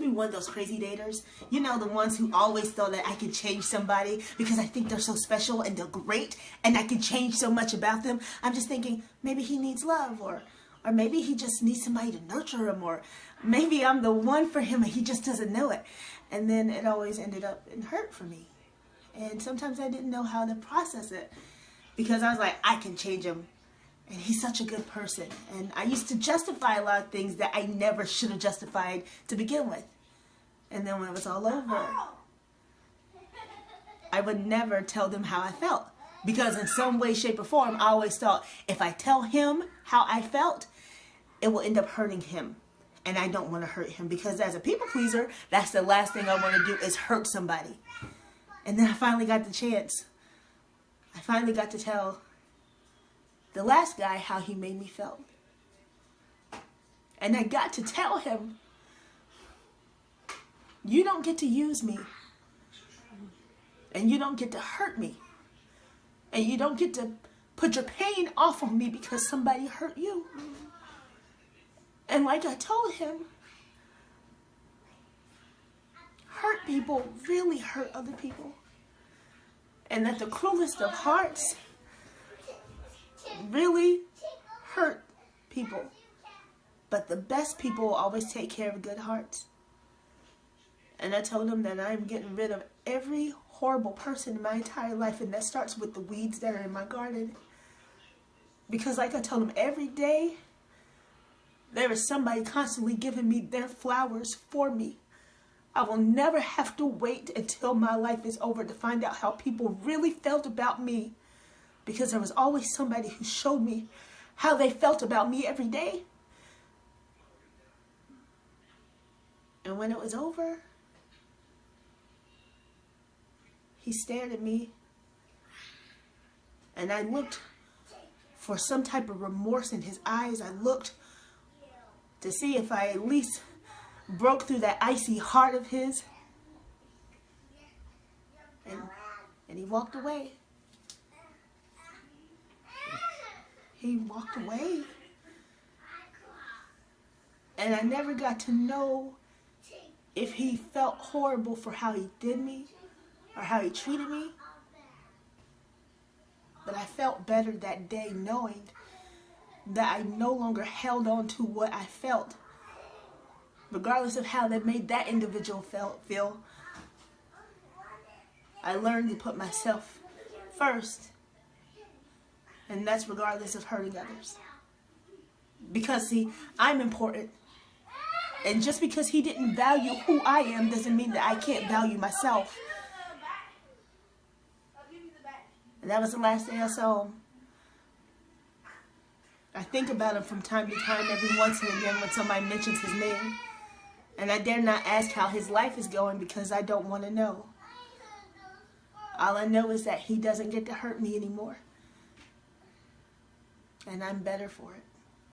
be one of those crazy daters. You know, the ones who always thought that I could change somebody because I think they're so special and they're great and I can change so much about them. I'm just thinking, maybe he needs love, or maybe he just needs somebody to nurture him, or maybe I'm the one for him and he just doesn't know it. And then it always ended up in hurt for me. And sometimes I didn't know how to process it because I was like, I can change him. And he's such a good person. And I used to justify a lot of things that I never should have justified to begin with. And then when it was all over, I would never tell them how I felt. Because in some way, shape, or form, I always thought, if I tell him how I felt, it will end up hurting him. And I don't want to hurt him. Because as a people pleaser, that's the last thing I want to do is hurt somebody. And then I finally got the chance. I finally got to tell the last guy how he made me feel. And I got to tell him, you don't get to use me. And you don't get to hurt me. And you don't get to put your pain off on me because somebody hurt you. And like I told him, hurt people really hurt other people. And that the cruelest of hearts really hurt people. But the best people always take care of good hearts. And I told him that I'm getting rid of every horrible person in my entire life, and that starts with the weeds that are in my garden. Because like I told him, every day there is somebody constantly giving me their flowers for me. I will never have to wait until my life is over to find out how people really felt about me. Because there was always somebody who showed me how they felt about me every day. And when it was over, he stared at me. And I looked for some type of remorse in his eyes. I looked to see if I at least broke through that icy heart of his. And he walked away. He walked away. And I never got to know if he felt horrible for how he did me or how he treated me. But I felt better that day knowing that I no longer held on to what I felt. Regardless of how that made that individual feel. I learned to put myself first. And that's regardless of hurting others. Because, see, I'm important. And just because he didn't value who I am doesn't mean that I can't value myself. And that was the last day I saw him. I think about him from time to time, every once and again when somebody mentions his name. And I dare not ask how his life is going because I don't want to know. All I know is that he doesn't get to hurt me anymore. And I'm better for it.